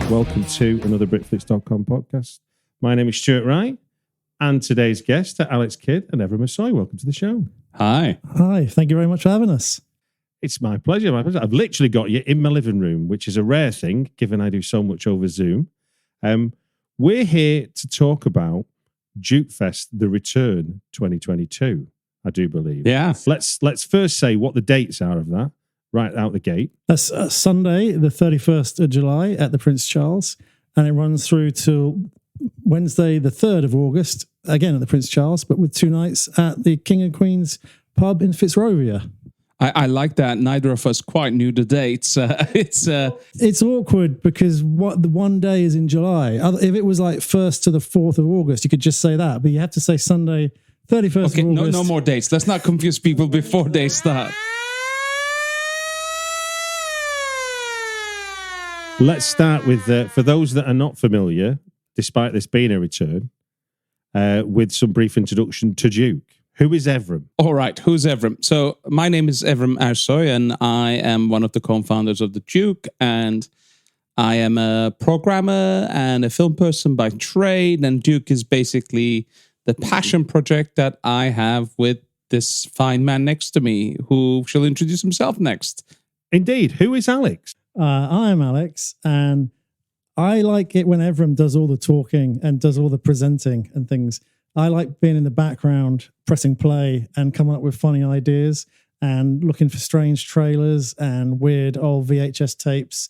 Welcome to another Britflicks.com podcast. My name is Stuart Wright, and today's guests are Alex Kidd and Evrim Ersoy. Welcome to the show. Hi. Hi, thank you very much for having us. It's my pleasure. I've literally got you in my living room, which is a rare thing, given I do so much over Zoom. We're here to talk about DukeFest, The Return 2022, I do believe. Yeah. Let's first say what the dates are of that, right out the gate. That's Sunday, the 31st of July at the Prince Charles, and it runs through till Wednesday, the 3rd of August, again at the Prince Charles, but with 2 nights at the King and Queen's pub in Fitzrovia. I like that. Neither of us quite knew the dates. It's awkward because the one day is in July. If it was like 1st to the 4th of August, you could just say that, but you have to say Sunday, 31st Okay, of August. no more dates. Let's not confuse people before they start. Let's start with, for those that are not familiar, despite this being a return, with some brief introduction to Duke. Who is Evrim? All right, who's Evrim? So my name is Evrim Ersoy, and I am one of the co-founders of the Duke, and I am a programmer and a film person by trade, and Duke is basically the passion project that I have with this fine man next to me, who shall introduce himself next. Indeed. Who is Alex? I am Alex, and I like it when Evrim does all the talking and does all the presenting and things. I like being in the background, pressing play and coming up with funny ideas and looking for strange trailers and weird old VHS tapes.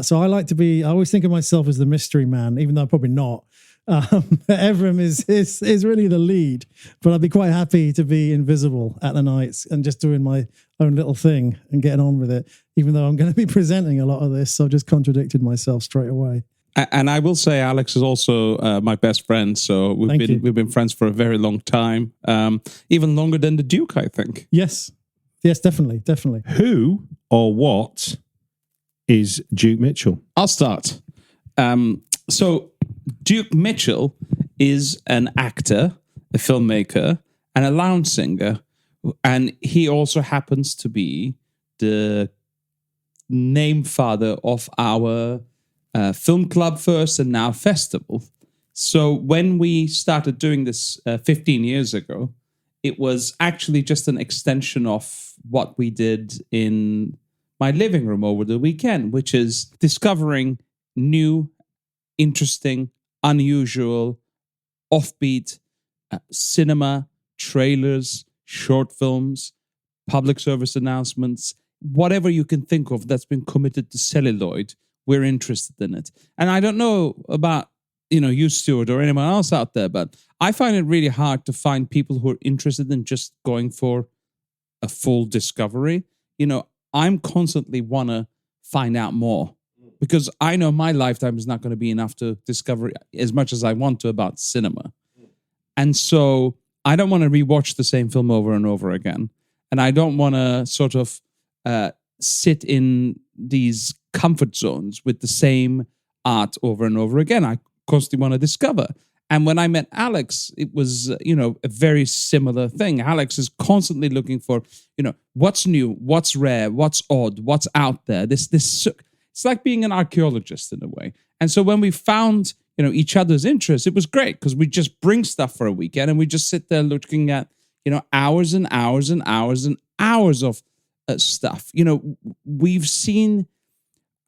So I always think of myself as the mystery man, even though I'm probably not. Evrim is really the lead, but I'd be quite happy to be invisible at the nights and just doing my own little thing and getting on with it, even though I'm going to be presenting a lot of this. So I've just contradicted myself straight away. And I will say Alex is also my best friend, so we've been friends for a very long time, even longer than the Duke, I think. Yes, definitely. Who or what is Duke Mitchell? I'll start. So Duke Mitchell is an actor, a filmmaker, and a lounge singer, and he also happens to be the name father of our film club first and now festival. So when we started doing this 15 years ago, it was actually just an extension of what we did in my living room over the weekend, which is discovering new, interesting, unusual, offbeat cinema, trailers, short films, public service announcements, whatever you can think of that's been committed to celluloid. We're interested in it. And I don't know about, you, Stuart, or anyone else out there, but I find it really hard to find people who are interested in just going for a full discovery. I'm constantly want to find out more because I know my lifetime is not going to be enough to discover as much as I want to about cinema. And so I don't want to rewatch the same film over and over again. And I don't want to sort of sit in these comfort zones with the same art over and over again. I constantly want to discover. And when I met Alex, it was, a very similar thing. Alex is constantly looking for, what's new, what's rare, what's odd, what's out there. This it's like being an archaeologist in a way. And so when we found, each other's interests, it was great because we just bring stuff for a weekend and we just sit there looking at, hours and hours and hours and hours of stuff. We've seen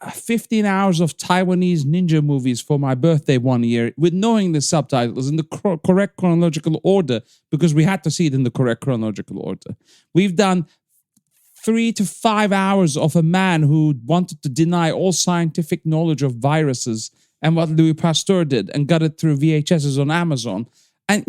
15 hours of Taiwanese ninja movies for my birthday one year with knowing the subtitles in the correct chronological order because we had to see it in the correct chronological order. We've done 3 to 5 hours of a man who wanted to deny all scientific knowledge of viruses and what Louis Pasteur did and got it through VHSs on Amazon. And,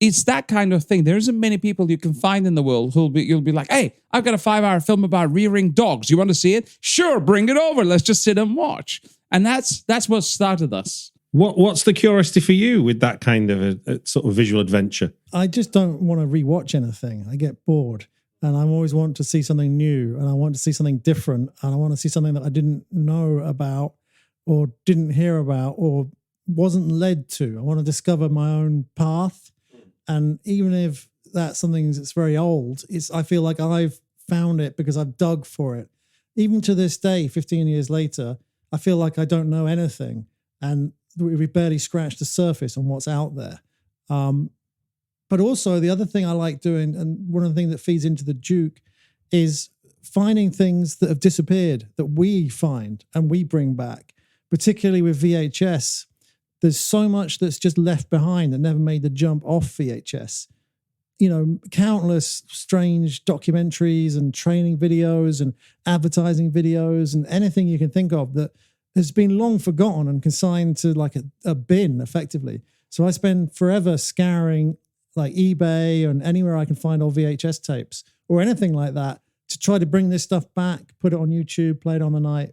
it's that kind of thing. There isn't many people you can find in the world you'll be like, hey, I've got a 5-hour film about rearing dogs. You want to see it? Sure, bring it over. Let's just sit and watch. And that's what started us. What's the curiosity for you with that kind of a sort of visual adventure? I just don't want to rewatch anything. I get bored. And I always want to see something new. And I want to see something different. And I want to see something that I didn't know about or didn't hear about or wasn't led to. I want to discover my own path. And even if that's something that's very old, I feel like I've found it because I've dug for it. Even to this day, 15 years later, I feel like I don't know anything, and we barely scratched the surface on what's out there. But also the other thing I like doing, and one of the things that feeds into the Duke, is finding things that have disappeared that we find and we bring back, particularly with VHS. There's so much that's just left behind that never made the jump off VHS. Countless strange documentaries and training videos and advertising videos and anything you can think of that has been long forgotten and consigned to like a bin, effectively. So I spend forever scouring like eBay and anywhere I can find old VHS tapes or anything like that to try to bring this stuff back, put it on YouTube, play it on the night,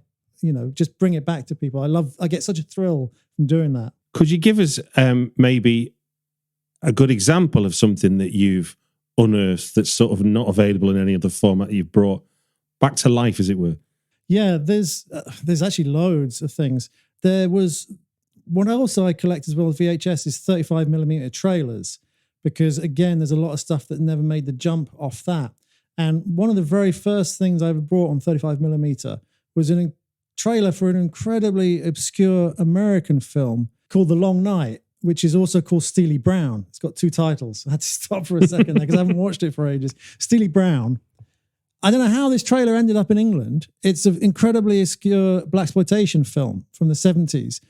just bring it back to people. I get such a thrill from doing that. Could you give us maybe a good example of something that you've unearthed that's sort of not available in any other format that you've brought back to life, as it were? Yeah, there's actually loads of things. There was what else I collect as well as VHS is 35mm trailers, because again, there's a lot of stuff that never made the jump off that. And one of the very first things I ever brought on 35mm was a trailer for an incredibly obscure American film called The Long Night, which is also called Steely Brown. It's got 2 titles. I had to stop for a second there because I haven't watched it for ages. Steely Brown. I don't know how this trailer ended up in England. It's an incredibly obscure blaxploitation film from the 70s.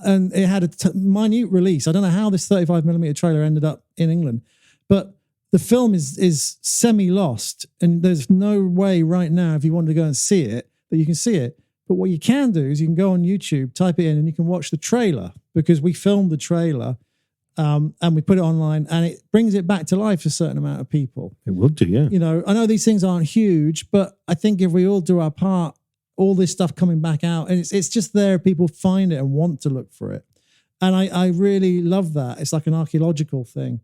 And it had a minute release. I don't know how this 35mm trailer ended up in England. But the film is semi-lost. And there's no way right now, if you want to go and see it, that you can see it. But what you can do is you can go on YouTube, type it in, and you can watch the trailer, because we filmed the trailer and we put it online, and it brings it back to life for a certain amount of people. It will do, yeah. I know these things aren't huge, but I think if we all do our part, all this stuff coming back out, and it's just there, people find it and want to look for it. And I really love that. It's like an archaeological thing.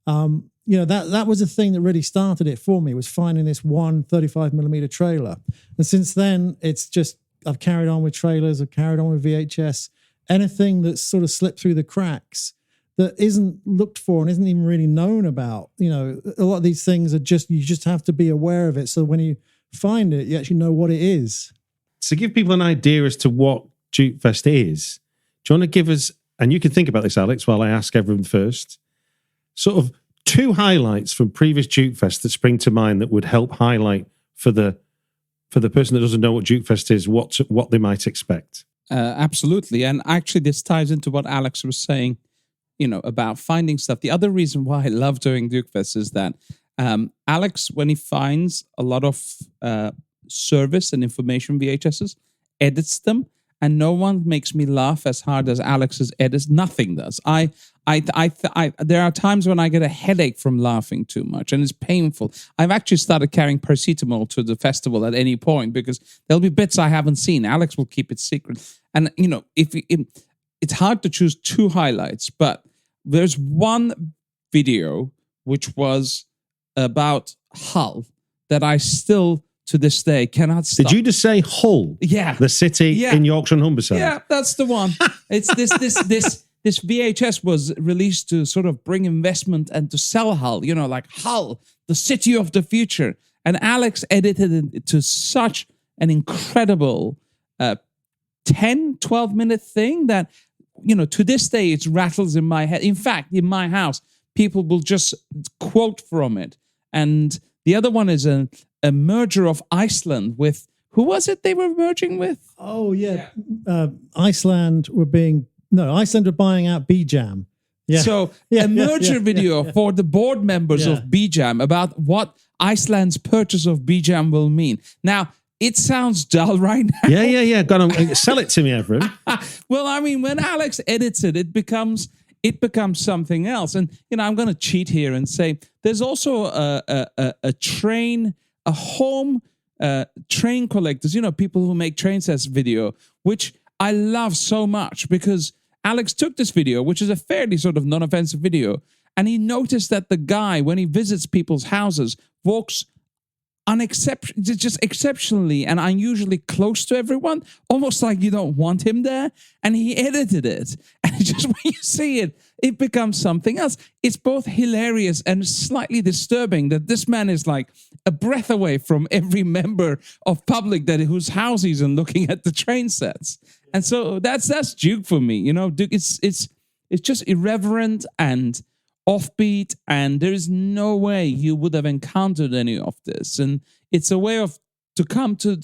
That was the thing that really started it for me, was finding this one 35mm trailer. And since then, it's just, I've carried on with trailers, I've carried on with VHS, anything that's sort of slipped through the cracks that isn't looked for and isn't even really known about. A lot of these things are you just have to be aware of it. So when you find it, you actually know what it is. To give people an idea as to what DukeFest is, do you want to give us, and you can think about this, Alex, while I ask everyone first, sort of 2 highlights from previous DukeFest that spring to mind that would help highlight for the person that doesn't know what DukeFest is, what they might expect. Absolutely. And actually, this ties into what Alex was saying, about finding stuff. The other reason why I love doing DukeFest is that Alex, when he finds a lot of service and information VHSs, edits them, and no one makes me laugh as hard as Alex's edits. Nothing does. There are times when I get a headache from laughing too much, and it's painful. I've actually started carrying paracetamol to the festival at any point, because there'll be bits I haven't seen. Alex will keep it secret. And, it's hard to choose 2 highlights, but there's one video which was about Hull that I still, to this day, cannot stop. Did you just say Hull? Yeah. The city in Yorkshire and Humberside? Yeah, that's the one. It's this VHS was released to sort of bring investment and to sell Hull, like Hull, the city of the future. And Alex edited it to such an incredible 10, 12-minute thing that, to this day, it rattles in my head. In fact, in my house, people will just quote from it. And the other one is a merger of Iceland with, who was it they were merging with? Oh, yeah. Iceland were buying out B-Jam. Yeah. So a merger video for the board members of B-Jam about what Iceland's purchase of B-Jam will mean. Now, it sounds dull right now. Yeah. Go on, sell it to me, Evrim. Well, I mean, when Alex edits it, it becomes something else. And, I'm going to cheat here and say there's also a home train collectors, people who make train sets video, which I love so much, because Alex took this video, which is a fairly sort of non-offensive video, and he noticed that the guy, when he visits people's houses, walks just exceptionally and unusually close to everyone, almost like you don't want him there. And he edited it. And just when you see it, it becomes something else. It's both hilarious and slightly disturbing that this man is like a breath away from every member of public whose house he's in looking at the train sets. And so that's Duke for me. You know, Duke, it's just irreverent and offbeat, and there is no way you would have encountered any of this. And it's a way to come to,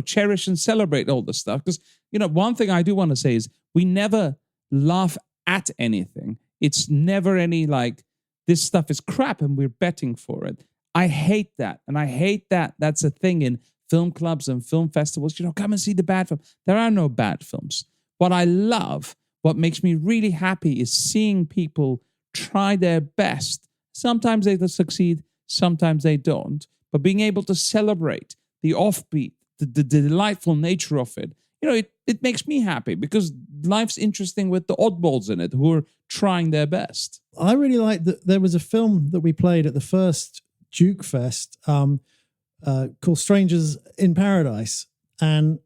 cherish and celebrate all this stuff. Because, one thing I do want to say is we never laugh at anything. It's never any like, this stuff is crap and we're betting for it. I hate that. And I hate that that's a thing in film clubs and film festivals. Come and see the bad film. There are no bad films. What I love, what makes me really happy is seeing people try their best. Sometimes they succeed, sometimes they don't. But being able to celebrate the offbeat, the delightful nature of it, it makes me happy because life's interesting with the oddballs in it who are trying their best. I really like that there was a film that we played at the first DukeFest called Strangers in Paradise. And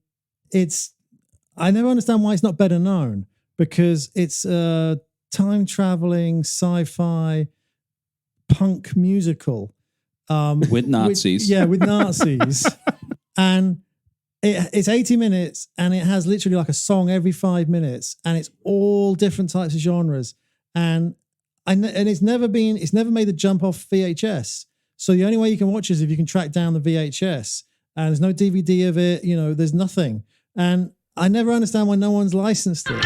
I never understand why it's not better known, because it's a time-traveling sci-fi punk musical. With Nazis. With Nazis. And it's 80 minutes and it has literally like a song every 5 minutes, and it's all different types of genres. And it's never made the jump off VHS. So the only way you can watch is if you can track down the VHS, and there's no DVD of it, there's nothing. And I never understand why no one's licensed it.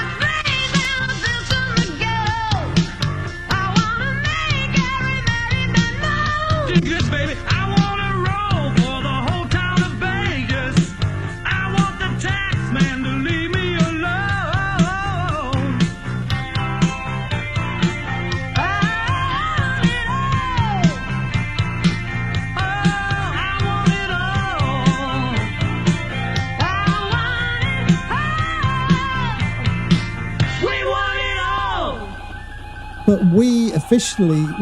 But we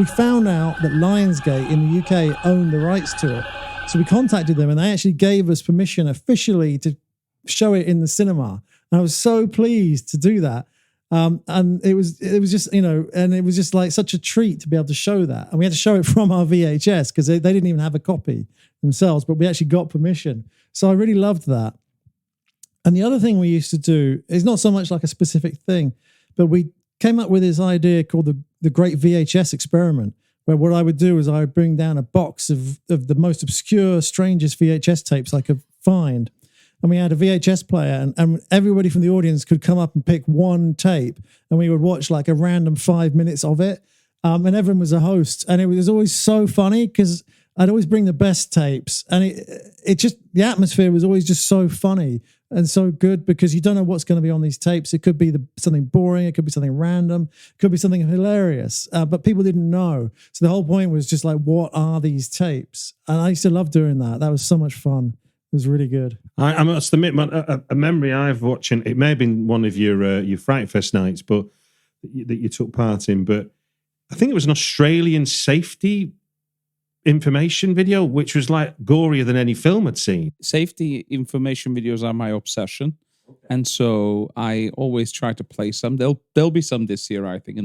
found out that Lionsgate in the UK owned the rights to it. So we contacted them and they actually gave us permission officially to show it in the cinema. And I was so pleased to do that. And it was just, and it was just like such a treat to be able to show that. And we had to show it from our VHS because they didn't even have a copy themselves, but we actually got permission. So I really loved that. And the other thing we used to do is not so much like a specific thing, but we came up with this idea called the Great VHS Experiment, where what I would do is I would bring down a box of the most obscure, strangest VHS tapes I could find. And we had a VHS player, and everybody from the audience could come up and pick one tape, and we would watch like a random 5 minutes of it. And Evrim was a host, and it was always so funny because I'd always bring the best tapes, and it just, the atmosphere was always just so funny and so good because you don't know what's going to be on these tapes. It could be something boring, it could be something random, it could be something hilarious, but people didn't know. So the whole point was just like, what are these tapes? And I used to love doing that. That was so much fun. It was really good. I must admit, a memory I've watching, it may have been one of your Fright Fest nights, but that you took part in, but I think it was an Australian safety information video, which was like gorier than any film I'd seen. Safety information videos are my obsession. Okay. And so I always try to play some. There'll be some this year, I think.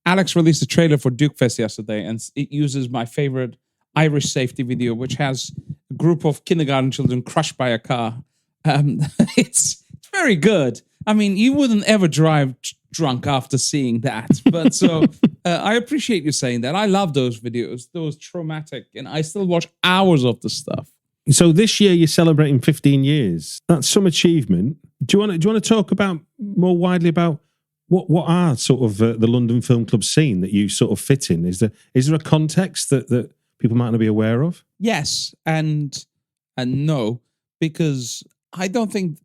Alex released a trailer for DukeFest yesterday, and it uses my favorite Irish safety video, which has a group of kindergarten children crushed by a car. It's very good. You wouldn't ever drive drunk after seeing that. But so I appreciate you saying that. I love those videos, those traumatic, and I still watch hours of the stuff. So this year you're celebrating 15 years. That's some achievement. Do you want to talk about more widely about what are sort of the London Film Club scene that you sort of fit in? Is there a context that people might not be aware of? Yes and no, because I don't think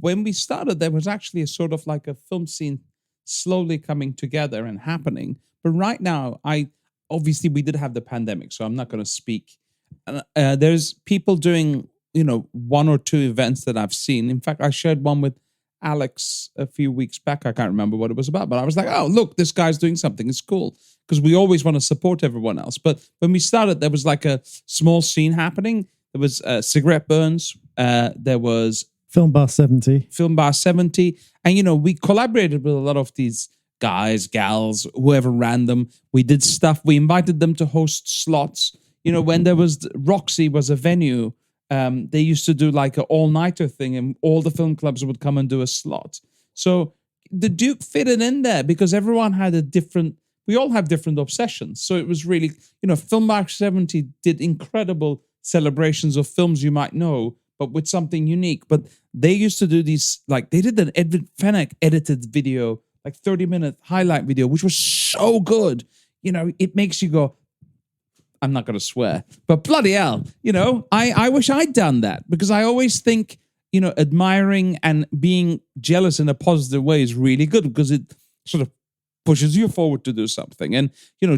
when we started there was actually a sort of like a film scene slowly coming together and happening. But right now, obviously we did have the pandemic, so I'm not going to speak. There's people doing, one or two events that I've seen. In fact, I shared one with Alex a few weeks back. I can't remember what it was about, but I was like, oh, look, this guy's doing something. It's cool. Because we always want to support everyone else. But when we started, there was like a small scene happening. There was cigarette burns. There was Film Bar 70. And, we collaborated with a lot of these guys, gals, whoever random. We did stuff. We invited them to host slots. When there was Roxy was a venue They used to do like an all-nighter thing, and all the film clubs would come and do a slot. So the Duke fitted in there because everyone had we all have different obsessions. So it was really, Film Mark 70 did incredible celebrations of films you might know, but with something unique. But they used to do these, like they did an Edwin Fenech edited video, like 30-minute highlight video, which was so good. It makes you go, I'm not going to swear, but bloody hell, I wish I'd done that, because I always think, admiring and being jealous in a positive way is really good, because it sort of pushes you forward to do something. And,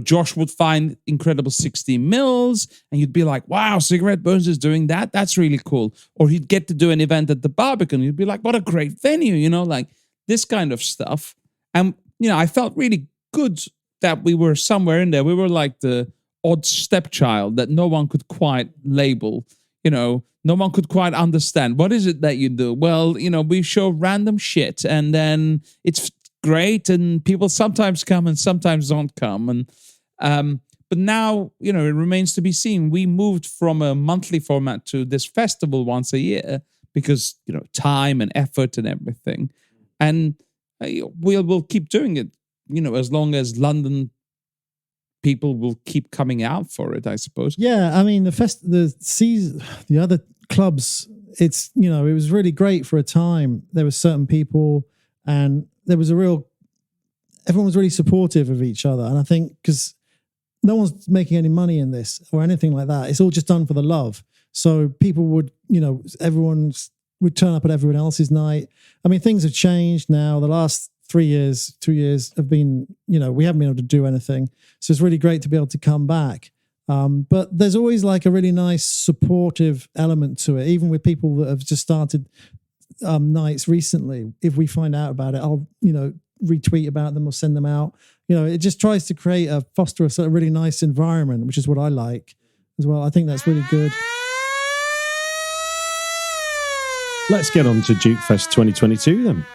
Josh would find incredible 16 mils and you'd be like, wow, Cigarette Burns is doing that. That's really cool. Or he'd get to do an event at the Barbican. You'd be like, what a great venue, like this kind of stuff. And, I felt really good that we were somewhere in there. We were like the odd stepchild that no one could quite label, no one could quite understand. What is it that you do? Well, we show random shit, and then it's great, and people sometimes come and sometimes don't come. And but now, it remains to be seen. We moved from a monthly format to this festival once a year because, time and effort and everything. And we'll keep doing it, as long as London people will keep coming out for it, I suppose. Yeah, I mean, the other clubs, it was really great for a time. There were certain people, and there was everyone was really supportive of each other. And I think because no one's making any money in this or anything like that, it's all just done for the love. So people would, everyone would turn up at everyone else's night. I mean, things have changed now. The last 2 years have been, we haven't been able to do anything. So it's really great to be able to come back. But there's always like a really nice supportive element to it, even with people that have just started nights recently. If we find out about it, I'll, retweet about them or send them out. It just tries to foster a sort of really nice environment, which is what I like as well. I think that's really good. Let's get on to DukeFest 2022 then.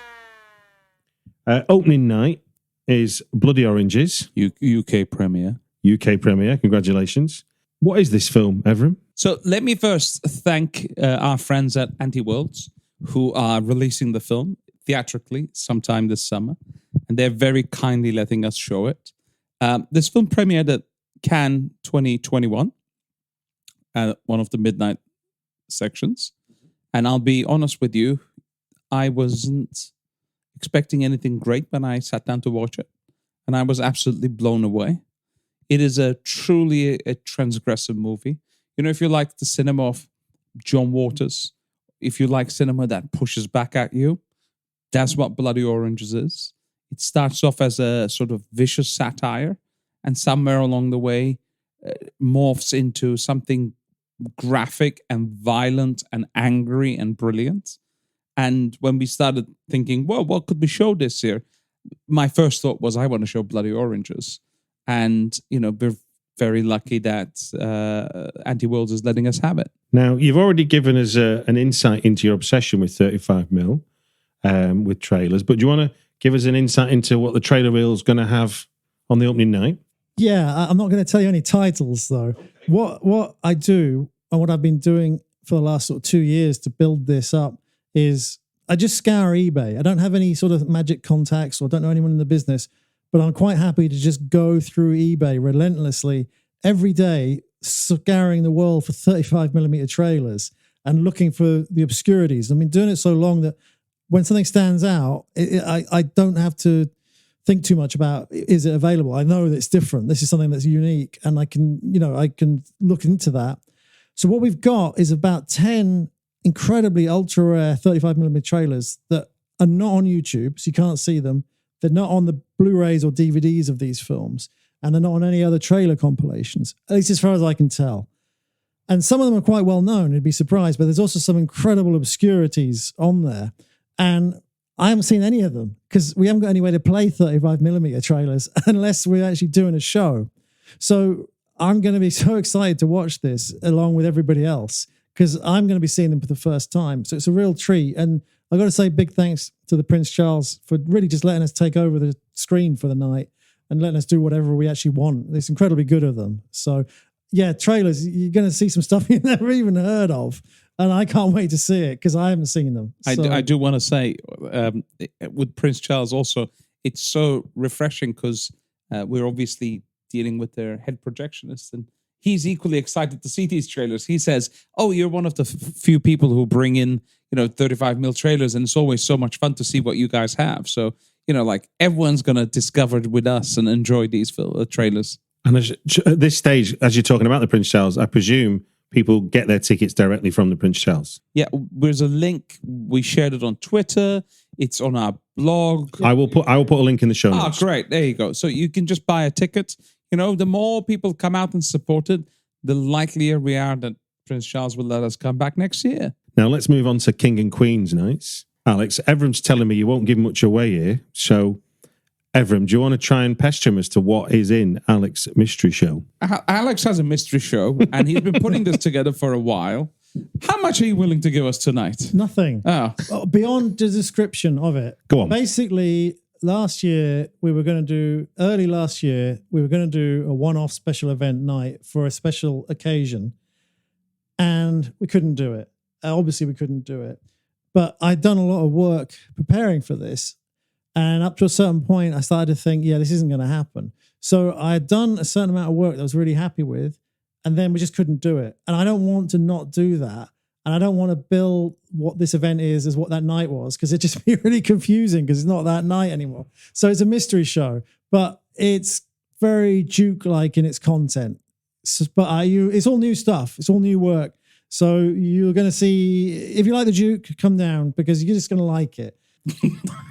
Opening night is Bloody Oranges. UK premiere. UK premiere, congratulations. What is this film, Evrim? So let me first thank our friends at Anti-Worlds who are releasing the film theatrically sometime this summer. And they're very kindly letting us show it. This film premiered at Cannes 2021, one of the midnight sections. And I'll be honest with you, I wasn't expecting anything great when I sat down to watch it. And I was absolutely blown away. It is truly a transgressive movie. If you like the cinema of John Waters, if you like cinema that pushes back at you, that's what Bloody Oranges is. It starts off as a sort of vicious satire, and somewhere along the way morphs into something graphic and violent and angry and brilliant. And when we started thinking, well, what could we show this year? My first thought was, I want to show Bloody Oranges. And, we're very lucky that Anti-Worlds is letting us have it. Now, you've already given us an insight into your obsession with 35mm with trailers, but do you want to give us an insight into what the trailer reel is going to have on the opening night? Yeah, I'm not going to tell you any titles, though. What I do, and what I've been doing for the last sort of 2 years to build this up, is I just scour eBay. I don't have any sort of magic contacts or don't know anyone in the business, but I'm quite happy to just go through eBay relentlessly every day, scouring the world for 35mm trailers and looking for the obscurities. I've been doing it so long that when something stands out, I don't have to think too much about, is it available? I know that it's different. This is something that's unique, and I can look into that. So what we've got is about 10 incredibly ultra rare 35mm trailers that are not on YouTube, so you can't see them. They're not on the Blu-rays or DVDs of these films, and they're not on any other trailer compilations, at least as far as I can tell. And some of them are quite well known, you'd be surprised, but there's also some incredible obscurities on there. And I haven't seen any of them because we haven't got anywhere to play 35mm trailers unless we're actually doing a show. So I'm going to be so excited to watch this along with everybody else because I'm going to be seeing them for the first time. So it's a real treat. And I've got to say big thanks to the Prince Charles for really just letting us take over the screen for the night and letting us do whatever we actually want. It's incredibly good of them. So yeah, trailers, you're going to see some stuff you've never even heard of. and I can't wait to see it because I haven't seen them. I do want to say with Prince Charles also, it's so refreshing because we're obviously dealing with their head projectionist, and he's equally excited to see these trailers. He says, "Oh, you're one of the few people who bring in 35mm trailers, and it's always so much fun to see what you guys have." So like everyone's gonna discover it with us and enjoy these trailers. And at this stage, as you're talking about the Prince Charles, I presume people get their tickets directly from the Prince Charles. Yeah, there's a link. We shared it on Twitter. It's on our blog. I will put a link in the show notes. Oh, great. There you go. So you can just buy a ticket. The more people come out and support it, the likelier we are that Prince Charles will let us come back next year. Now let's move on to King and Queen's nights. Alex, Evrim's telling me you won't give much away here. So, Evrim, do you want to try and pester him as to what is in Alex's mystery show? Alex has a mystery show, and he's been putting this together for a while. How much are you willing to give us tonight? Nothing. Oh. Beyond the description of it. Go on. Basically, last year, we were going to do a one-off special event night for a special occasion, and we couldn't do it. Obviously, we couldn't do it. But I'd done a lot of work preparing for this. And up to a certain point, I started to think, this isn't going to happen. So I had done a certain amount of work that I was really happy with, and then we just couldn't do it. And I don't want to not do that. And I don't want to bill what this event is as what that night was, because it'd just be really confusing because it's not that night anymore. So it's a mystery show, but it's very Duke-like in its content. But it's all new stuff. It's all new work. So you're going to see, if you like the Duke, come down because you're just going to like it.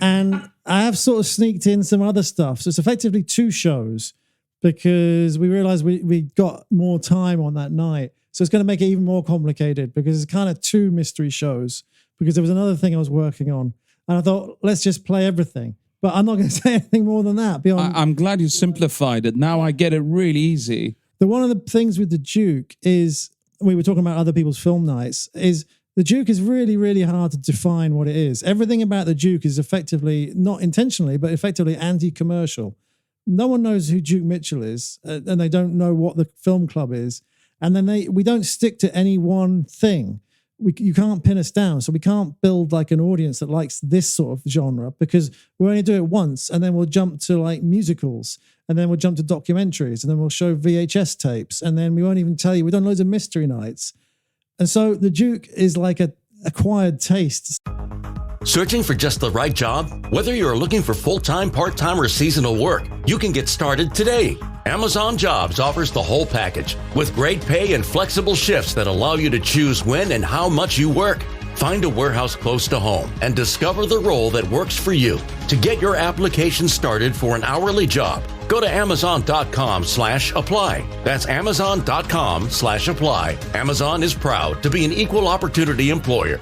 And I have sort of sneaked in some other stuff. So it's effectively 2 shows because we realized we got more time on that night. So it's going to make it even more complicated because it's kind of 2 mystery shows because there was another thing I was working on. And I thought, let's just play everything. But I'm not going to say anything more than that. I'm glad you simplified it. Now I get it really easy. One of the things with the Duke is, we were talking about other people's film nights, is the Duke is really, really hard to define what it is. Everything about the Duke is effectively, not intentionally, but effectively anti-commercial. No one knows who Duke Mitchell is, and they don't know what the film club is. And then we don't stick to any one thing. You can't pin us down. So we can't build like an audience that likes this sort of genre because we only do it once and then we'll jump to like musicals and then we'll jump to documentaries and then we'll show VHS tapes and then we won't even tell you. We've done loads of mystery nights. And so the Duke is like a acquired taste. Searching for just the right job? Whether you're looking for full-time, part-time, or seasonal work, you can get started today. Amazon Jobs offers the whole package with great pay and flexible shifts that allow you to choose when and how much you work. Find a warehouse close to home and discover the role that works for you. To get your application started for an hourly job, go to Amazon.com/apply. That's Amazon.com/apply. Amazon is proud to be an equal opportunity employer.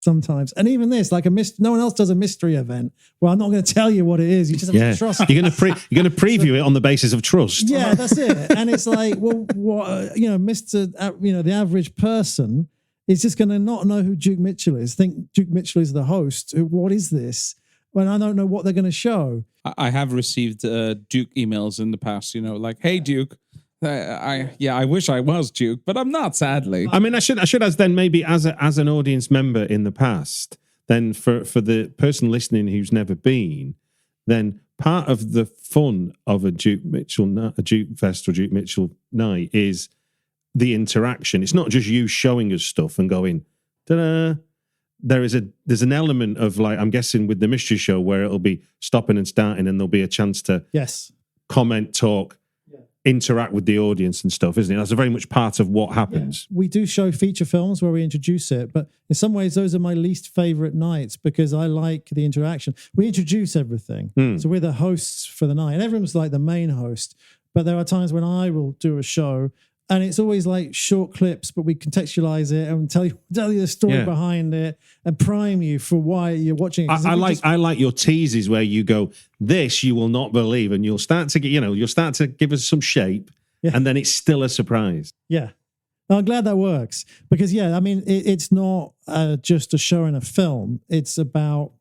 Sometimes, and even this, like no one else does a mystery event. Well, I'm not going to tell you what it is. You just have to trust. You're going to preview it on the basis of trust. Yeah, that's it. And it's like, well, what, the average person is just going to not know who Duke Mitchell is. Think Duke Mitchell is the host. What is this? When I don't know what they're going to show. I have received Duke emails in the past. Like, hey Duke. I wish I was Duke, but I'm not, sadly. I mean, I should as then maybe as an audience member in the past, then for the person listening who's never been, then part of the fun of a DukeFest or Duke Mitchell night is the interaction. It's not just you showing us stuff and going, ta-da. There's an element of, like, I'm guessing with the mystery show where it'll be stopping and starting and there'll be a chance to comment, talk, interact with the audience and stuff, isn't it? That's a very much part of what happens. Yeah. We do show feature films where we introduce it, but in some ways those are my least favorite nights because I like the interaction. We introduce everything. So we're the hosts for the night and everyone's like the main host, but there are times when I will do a show and it's always like short clips, but we contextualize it and tell you the story behind it and prime you for why you're watching it. I like your teases where you go, this you will not believe, and you'll start to give us some shape, and then it's still a surprise. Yeah. I'm glad that works because, I mean, it's not just a show in a film. It's about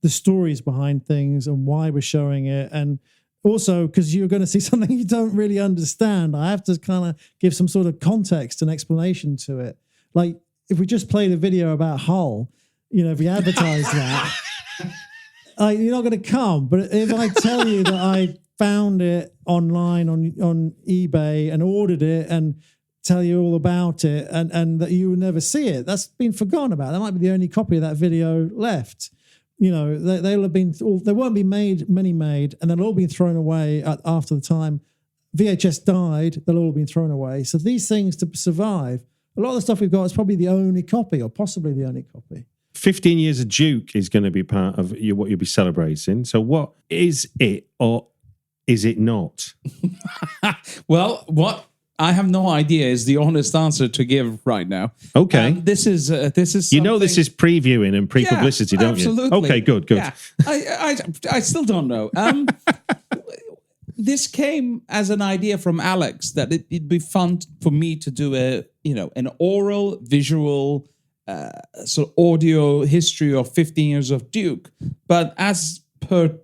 the stories behind things and why we're showing it. And also, because you're going to see something you don't really understand, I have to kind of give some sort of context and explanation to it. Like, if we just played a video about Hull, if we advertise that, you're not going to come. But if I tell you that I found it online on eBay and ordered it and tell you all about it and that you will never see it, that's been forgotten about. That might be the only copy of that video left. They'll have been, there won't be many made, and they'll all be thrown away after the time VHS died. They'll all been thrown away. So these things, to survive, a lot of the stuff we've got is probably the only copy, or possibly the only copy. 15 years of Duke is going to be part of what you'll be celebrating. So what is it, or is it not? Well, what I have no idea is the honest answer to give right now. Okay, this is this is previewing and pre-publicity, don't absolutely. you? Okay, good. Yeah. I still don't know. This came as an idea from Alex that it'd be fun for me to do an oral, visual, sort of audio history of 15 years of Duke. But as per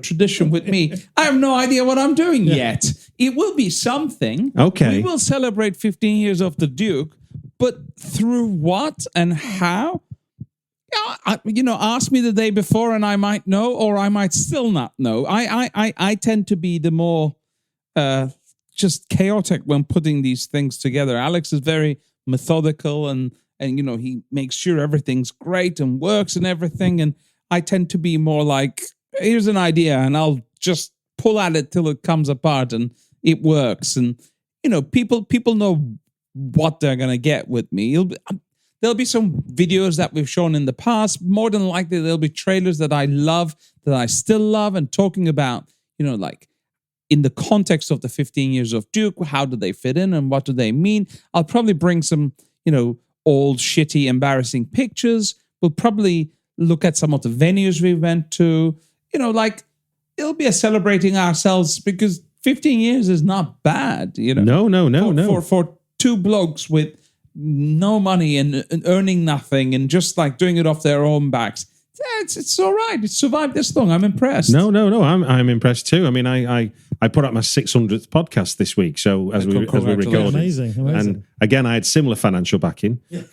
tradition with me, I have no idea what I'm doing yet. It will be something. Okay. We will celebrate 15 years of the Duke, but through what and how? Ask me the day before and I might know, or I might still not know. I tend to be the more just chaotic when putting these things together. Alex is very methodical and he makes sure everything's great and works and everything. And I tend to be more like, here's an idea and I'll just pull at it till it comes apart and it works. And people know what they're gonna get with me. There'll be some videos that we've shown in the past. More than likely, there'll be trailers that I love, that I still love, and talking about, like in the context of the 15 years of Duke, how do they fit in and what do they mean? I'll probably bring some, old, shitty, embarrassing pictures. We'll probably look at some of the venues we went to. It'll be a celebrating ourselves, because 15 years is not bad. No. For two blokes with no money and earning nothing and just like doing it off their own backs. It's all right. It survived this long. I'm impressed. No. I'm impressed too. I mean, I put out my 600th podcast this week. So as we recorded, amazing. And again, I had similar financial backing. Yeah.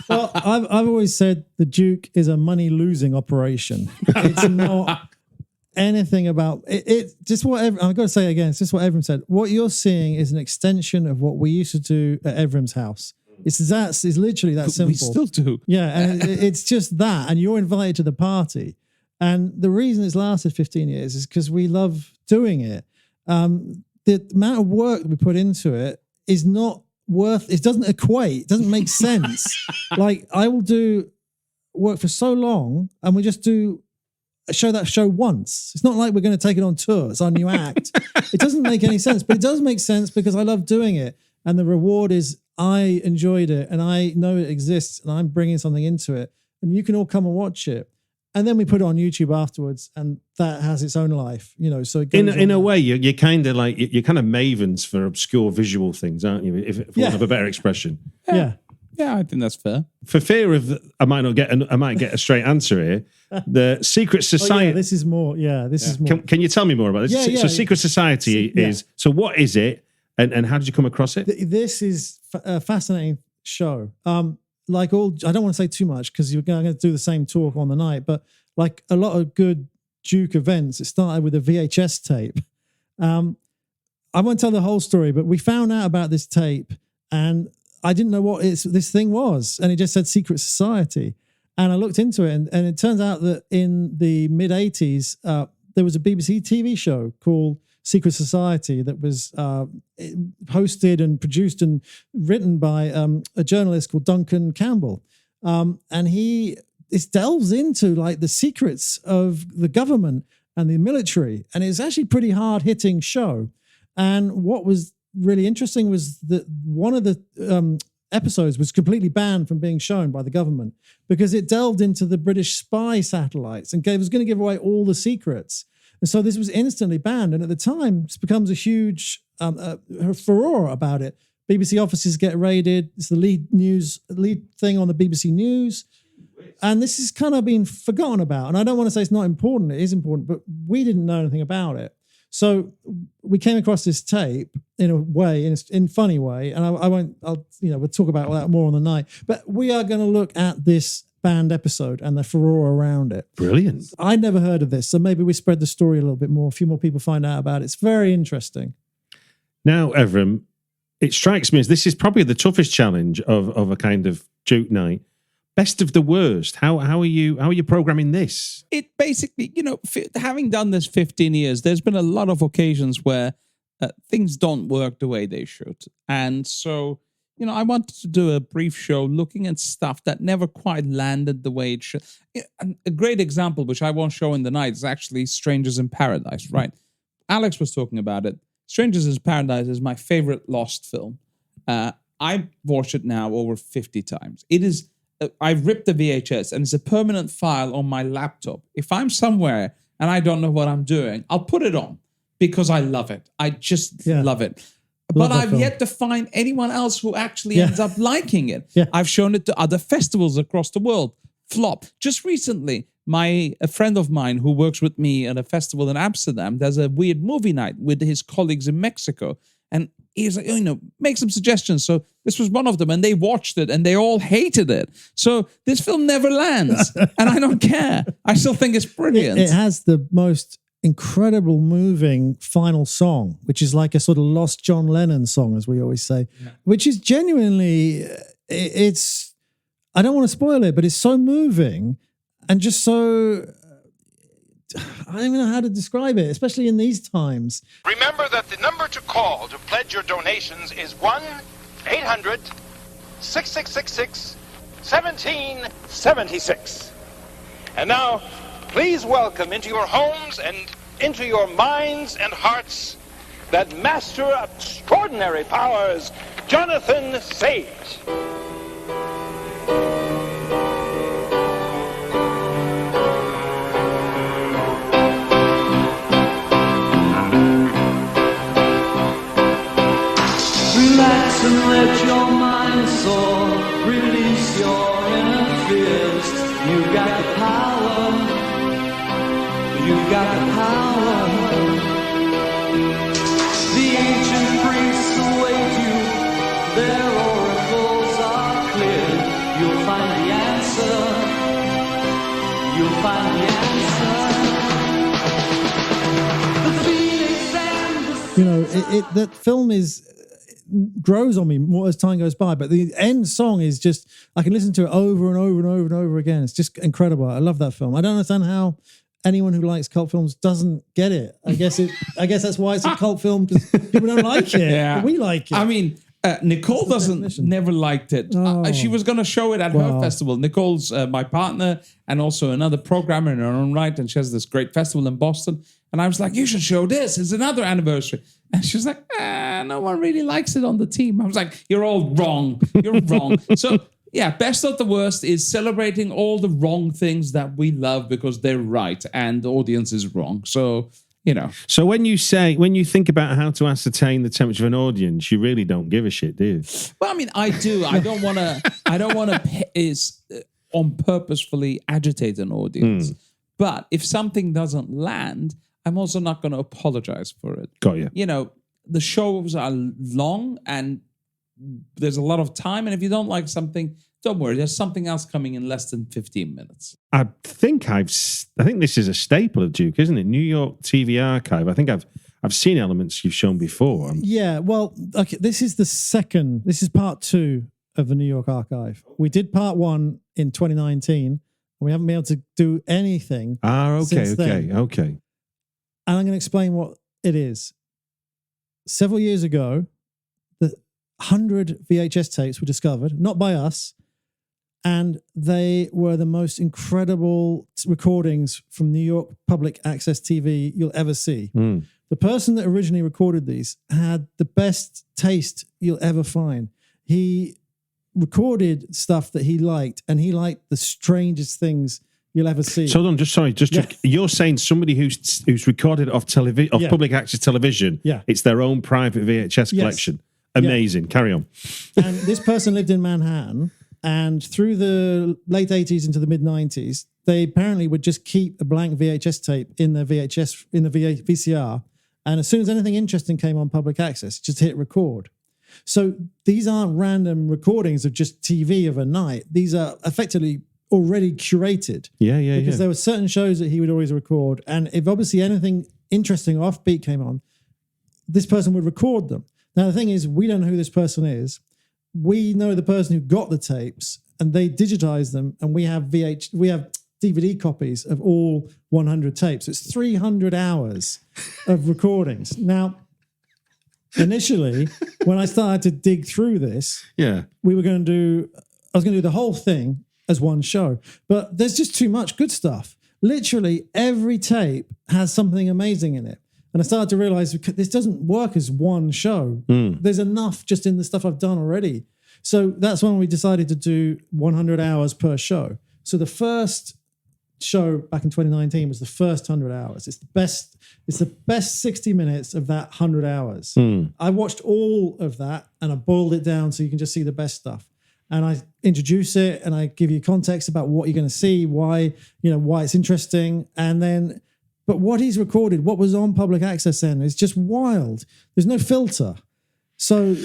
Well, I've always said the Duke is a money losing operation. It's not anything about it. Just what I've got to say again. It's just what Evrim said. What you're seeing is an extension of what we used to do at Evrim's house. It's literally that simple. We still do. Yeah, and it's just that, and you're invited to the party. And the reason it's lasted 15 years is because we love doing it. The amount of work that we put into it is not worth. It doesn't equate. It doesn't make sense. Like, I will do work for so long, and we just do that show once. It's not like we're going to take it on tour. It's our new act. It doesn't make any sense, but it does make sense because I love doing it. And the reward is I enjoyed it and I know it exists and I'm bringing something into it and you can all come and watch it. And then we put it on YouTube afterwards and that has its own life, so it goes in a way, you're kind of like, you're kind of mavens for obscure visual things, aren't you? If want of a better expression. Yeah. Yeah, I think that's fair. For fear of I might get a straight answer here. The Secret Society. This is more. Yeah, this is more. Can you tell me more about this? So Secret Society is. So what is it, and how did you come across it? This is a fascinating show. I don't want to say too much because you're going to do the same talk on the night, but like a lot of good Duke events, it started with a VHS tape. I won't tell the whole story, but we found out about this tape and I didn't know what this thing was. And it just said Secret Society. And I looked into it and it turns out that in the mid 80s, there was a BBC TV show called Secret Society that was hosted and produced and written by a journalist called Duncan Campbell. And it delves into like the secrets of the government and the military. And it's actually a pretty hard hitting show. And what was really interesting was that one of the episodes was completely banned from being shown by the government because it delved into the British spy satellites and was going to give away all the secrets. And so this was instantly banned. And at the time, this becomes a huge furore about it. BBC offices get raided. It's the lead thing on the BBC News. And this is kind of been forgotten about. And I don't want to say it's not important. It is important, but we didn't know anything about it. So we came across this tape in a way, in a funny way, and we'll talk about that more on the night. But we are going to look at this band episode and the furore around it. Brilliant. I'd never heard of this, so maybe we spread the story a little bit more. A few more people find out about it. It's very interesting. Now, Evrim, it strikes me as this is probably the toughest challenge of a kind of Duke night. Best of the worst. How are you programming this? It basically, having done this 15 years, there's been a lot of occasions where things don't work the way they should. And so, I wanted to do a brief show looking at stuff that never quite landed the way it should. A great example, which I won't show in the night, is actually Strangers in Paradise, right? Alex was talking about it. Strangers in Paradise is my favorite Lost film. I've watched it now over 50 times. It is... I've ripped the VHS and it's a permanent file on my laptop. If I'm somewhere and I don't know what I'm doing, I'll put it on because I love it. I just love it. But I've yet to find anyone else who actually ends up liking it. Yeah. I've shown it to other festivals across the world. Flop. Just recently, a friend of mine who works with me at a festival in Amsterdam does a weird movie night with his colleagues in Mexico. And he's like, make some suggestions. So this was one of them, and they watched it, and they all hated it. So this film never lands, and I don't care. I still think it's brilliant. It has the most incredible, moving final song, which is like a sort of lost John Lennon song, as we always say, which is genuinely, it's, I don't want to spoil it, but it's so moving and just so... I don't even know how to describe it, especially in these times. Remember that the number to call to pledge your donations is 1-800-6666-1776. And now, please welcome into your homes and into your minds and hearts that master of extraordinary powers, Jonathan Sage. And let your mind soar, release your inner fears. You got the power, you got the power. The ancient priests await you, their oracles are clear. You'll find the answer, you'll find the answer. The phoenix and the... that film grows on me more as time goes by, but the end song is just, I can listen to it over and over and over and over again. It's just incredible. I love that film. I don't understand how anyone who likes cult films doesn't get it. I guess that's why it's a cult film, because people don't like it. But we like it. I mean, Nicole never liked it. She was going to show it at her festival. Nicole's my partner and also another programmer in her own right, and she has this great festival in Boston. And I was like, you should show this. It's another anniversary. And she was like, no one really likes it on the team. I was like, you're all wrong. You're wrong. So, best of the worst is celebrating all the wrong things that we love because they're right and the audience is wrong. So, So when you think about how to ascertain the temperature of an audience, you really don't give a shit, do you? Well, I mean, I do. I don't want to purposefully agitate an audience. But if something doesn't land, I'm also not going to apologize for it. Got you. The shows are long and there's a lot of time. And if you don't like something, don't worry. There's something else coming in less than 15 minutes. I think this is a staple of Duke, isn't it? New York TV Archive. I think I've seen elements you've shown before. Yeah. Well, okay. This is part 2 of the New York Archive. We did part 1 in 2019. We haven't been able to do anything. Since then. Okay. And I'm going to explain what it is. Several years ago, 100 VHS tapes were discovered, not by us, and they were the most incredible recordings from New York public access TV you'll ever see. The person that originally recorded these had the best taste you'll ever find. He recorded stuff that he liked, and he liked the strangest things you'll ever see. So you're saying somebody who's recorded off television, public access television, it's their own private VHS collection. Amazing. Yeah. Carry on. And this person lived in Manhattan, and through the late 80s into the mid 90s, they apparently would just keep a blank VHS tape in their VCR, And as soon as anything interesting came on public access, just hit record. So these aren't random recordings of just TV of a night. These are effectively already curated. Because there were certain shows that he would always record. And if obviously anything interesting or offbeat came on, this person would record them. Now, the thing is, we don't know who this person is. We know the person who got the tapes, and they digitize them, and we have DVD copies of all 100 tapes. It's 300 hours of recordings. Now, initially, when I started to dig through this, I was going to do the whole thing as one show, but there's just too much good stuff. Literally every tape has something amazing in it. And I started to realize this doesn't work as one show. There's enough just in the stuff I've done already. So that's when we decided to do 100 hours per show. So the first show back in 2019 was the first 100 hours. It's the best 60 minutes of that 100 hours. I watched all of that and I boiled it down so you can just see the best stuff. And I introduce it and I give you context about what you're going to see, why it's interesting. And then, but what he's recorded, what was on public access then is just wild. There's no filter. So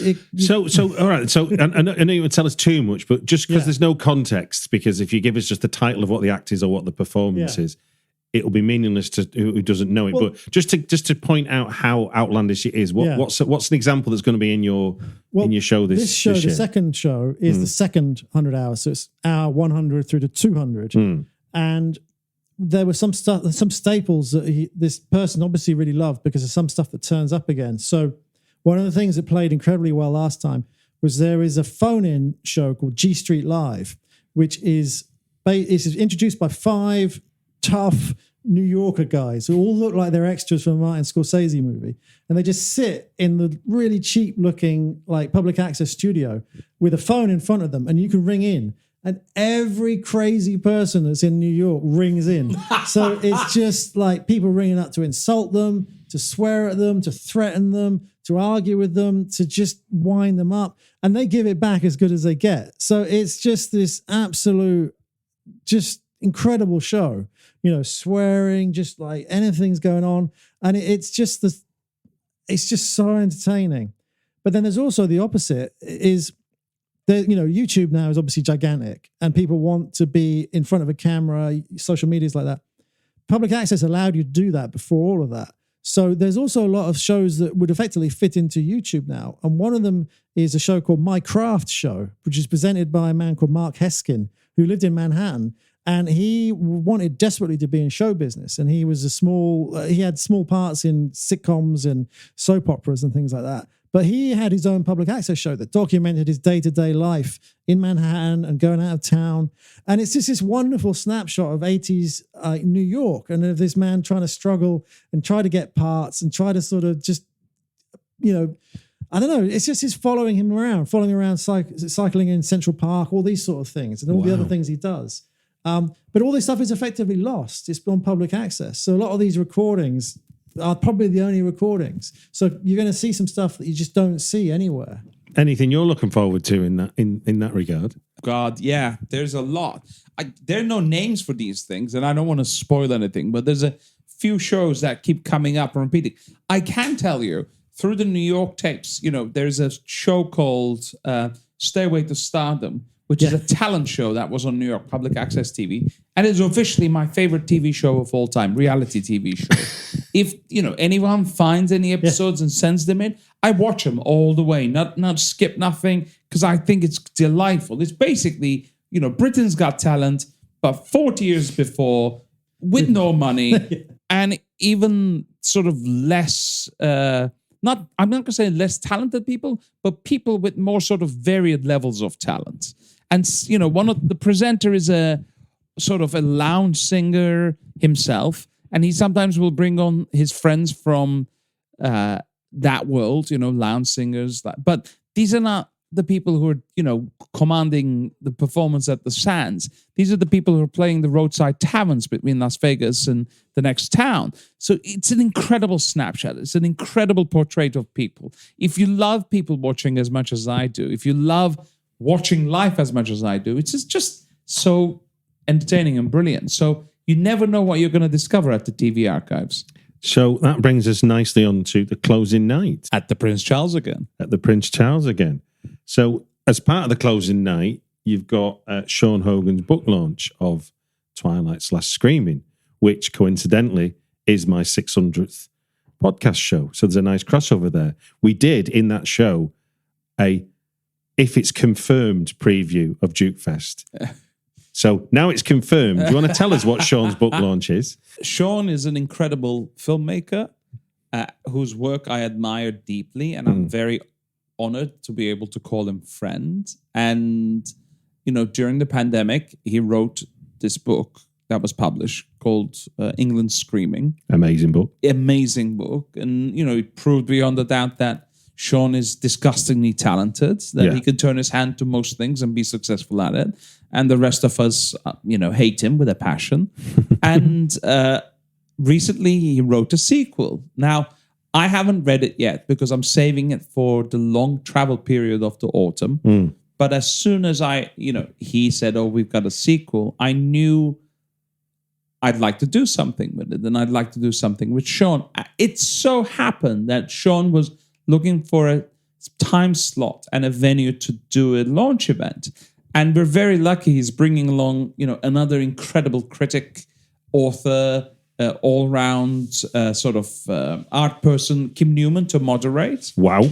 all right. So I know you would tell us too much, but just because there's no context, because if you give us just the title of what the act is or what the performance is, it'll be meaningless to who doesn't know it. Well, but just to point out how outlandish it is, what's an example that's going to be in your show this show? This year? The second show is the second 100 hours, so it's hour 100 through to 200, and there was some staples that this person obviously really loved because of some stuff that turns up again. So one of the things that played incredibly well last time was there is a phone-in show called G Street Live, which is introduced by 5 tough New Yorker guys who all look like they're extras from a Martin Scorsese movie. And they just sit in the really cheap looking like public access studio with a phone in front of them, and you can ring in. And every crazy person that's in New York rings in. So it's just like people ringing up to insult them, to swear at them, to threaten them, to argue with them, to just wind them up. And they give it back as good as they get. So it's just this absolute, just incredible show. Swearing, just like anything's going on. And it's just so entertaining. But then there's also the opposite is, YouTube now is obviously gigantic and people want to be in front of a camera, social medias like that. Public access allowed you to do that before all of that. So there's also a lot of shows that would effectively fit into YouTube now. And one of them is a show called My Craft Show, which is presented by a man called Mark Heskin, who lived in Manhattan. And he wanted desperately to be in show business. And he was he had small parts in sitcoms and soap operas and things like that. But he had his own public access show that documented his day-to-day life in Manhattan and going out of town. And it's just this wonderful snapshot of 80s New York and of this man trying to struggle and try to get parts and try to sort of just, I don't know. It's just his following around, cycling in Central Park, all these sort of things and all the other things he does. But all this stuff is effectively lost. It's on public access. So a lot of these recordings are probably the only recordings. So you're going to see some stuff that you just don't see anywhere. Anything you're looking forward to in that regard? God, yeah, there's a lot. There are no names for these things, and I don't want to spoil anything, but there's a few shows that keep coming up and repeating. I can tell you, through the New York tapes, there's a show called Stairway to Stardom, which is a talent show that was on New York Public Access TV. And it's officially my favorite TV show of all time, reality TV show. If, anyone finds any episodes and sends them in, I watch them all the way, not skip nothing, because I think it's delightful. It's basically, Britain's Got Talent, but 40 years before, with no money, and even sort of less... I'm not going to say less talented people, but people with more sort of varied levels of talent. And, one of the presenter is a sort of a lounge singer himself. And he sometimes will bring on his friends from that world, lounge singers. But these are not the people who are, commanding the performance at the Sands. These are the people who are playing the roadside taverns between Las Vegas and the next town. So it's an incredible snapshot. It's an incredible portrait of people. If you love people watching as much as I do, if you love watching life as much as I do, it's just so entertaining and brilliant. So you never know what you're going to discover at the TV archives. So that brings us nicely on to the closing night At the Prince Charles again. at the Prince Charles again. So as part of the closing night, you've got Sean Hogan's book launch of Twilight/Screaming, which coincidentally is my 600th podcast show. So there's a nice crossover there. We did in that show a if it's confirmed preview of DukeFest. So now it's confirmed. Do you want to tell us what Sean's book launch is? Sean is an incredible filmmaker whose work I admire deeply, and I'm very honored to be able to call him friend. And, you know, during the pandemic, he wrote this book that was published called England Screaming. Amazing book. Amazing book. And, you know, it proved beyond a doubt that Sean is disgustingly talented, that he can turn his hand to most things and be successful at it. And the rest of us, you know, hate him with a passion. And recently he wrote a sequel. Now, I haven't read it yet because I'm saving it for the long travel period of the autumn. But as soon as he said, oh, we've got a sequel, I knew I'd like to do something with it. And I'd like to do something with Sean. It so happened that Sean was looking for a time slot and a venue to do a launch event. And we're very lucky he's bringing along, you know, another incredible critic, author, all-round sort of art person, Kim Newman, to moderate. Wow.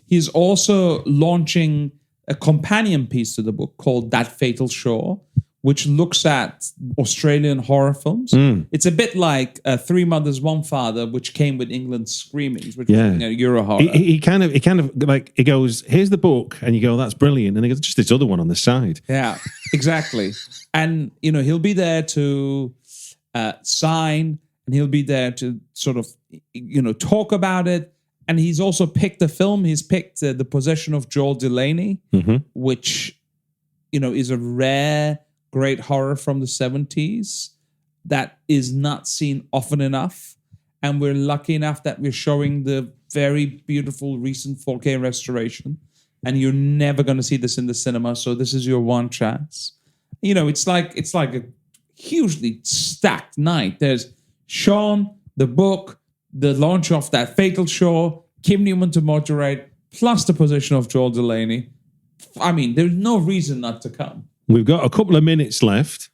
He's also launching a companion piece to the book called That Fatal Shore, which looks at Australian horror films. It's a bit like Three Mothers, One Father, which came with England Screaming, which was, you know, Euro horror. He kind of like, he goes, here's the book, and you go, that's brilliant. And he goes, just this other one on the side. Yeah, exactly. And, you know, he'll be there to sign, and he'll be there to sort of, you know, talk about it. And he's also picked a film. He's picked The Possession of Joel Delany, which, you know, is a rare, great horror from the 70s that is not seen often enough. And we're lucky enough that we're showing the very beautiful recent 4K restoration. And you're never going to see this in the cinema. So this is your one chance. You know, it's like a hugely stacked night. There's Sean, the book, the launch of That Fatal Shore, Kim Newman to moderate, plus The Possession of Joel Delany. I mean, there's no reason not to come. We've got a couple of minutes left.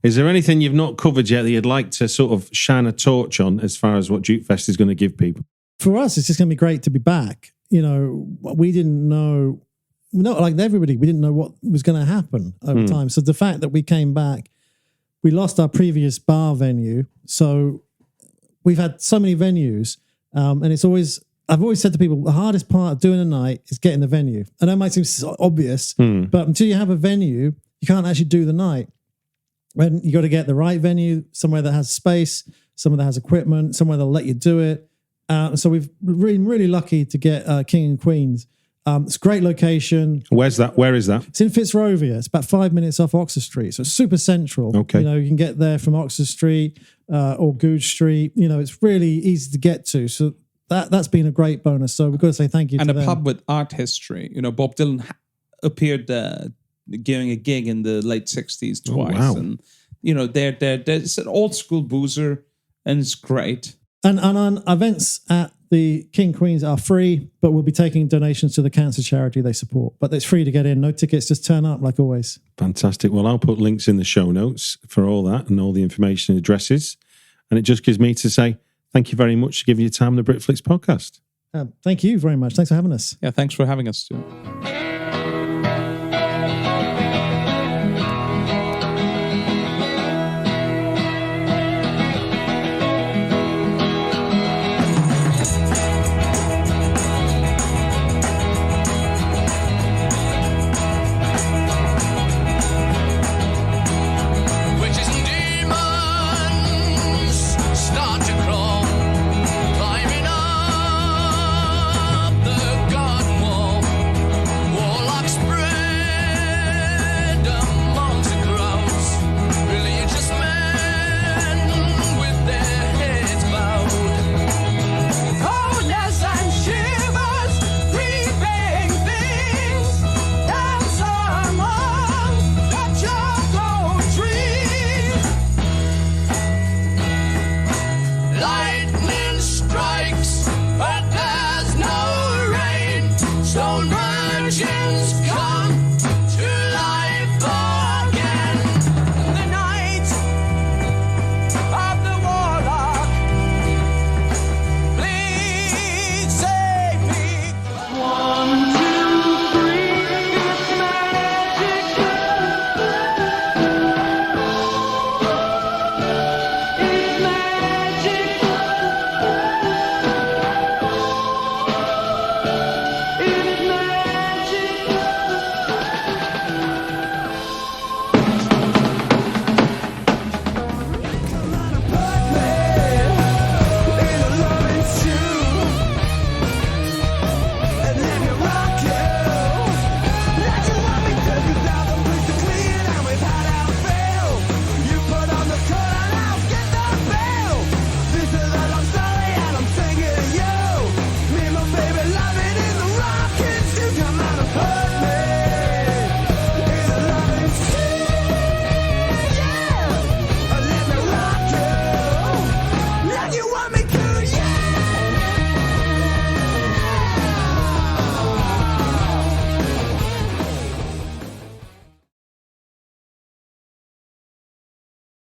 Is there anything you've not covered yet that you'd like to sort of shine a torch on as far as what DukeFest is going to give people? For us, it's just going to be great to be back. You know, we didn't know, like everybody, we didn't know what was going to happen over time. So the fact that we came back, we lost our previous bar venue. So we've had so many venues, and it's always, I've always said to people, the hardest part of doing a night is getting the venue. I know it might seem so obvious, but until you have a venue, you can't actually do the night. And you got to get the right venue, somewhere that has space, somewhere that has equipment, somewhere that'll let you do it. So we've been really lucky to get King and Queens. It's a great location. Where's that? Where is that? It's in Fitzrovia. It's about 5 minutes off Oxford Street. So it's super central. Okay. You know, you can get there from Oxford Street or Goode Street. You know, it's really easy to get to. So that's been a great bonus. So we've got to say thank you to them. And a pub with art history. You know, Bob Dylan appeared giving a gig in the late 60s twice. Oh, wow. And, you know, it's an old school boozer, and it's great. And on events at the King Queens are free, but we'll be taking donations to the cancer charity they support. But it's free to get in. No tickets, just turn up like always. Fantastic. Well, I'll put links in the show notes for all that and all the information and addresses. And it just gives me to say thank you very much for giving your time on the Britflicks podcast. Thank you very much. Thanks for having us. Yeah, thanks for having us, Stuart.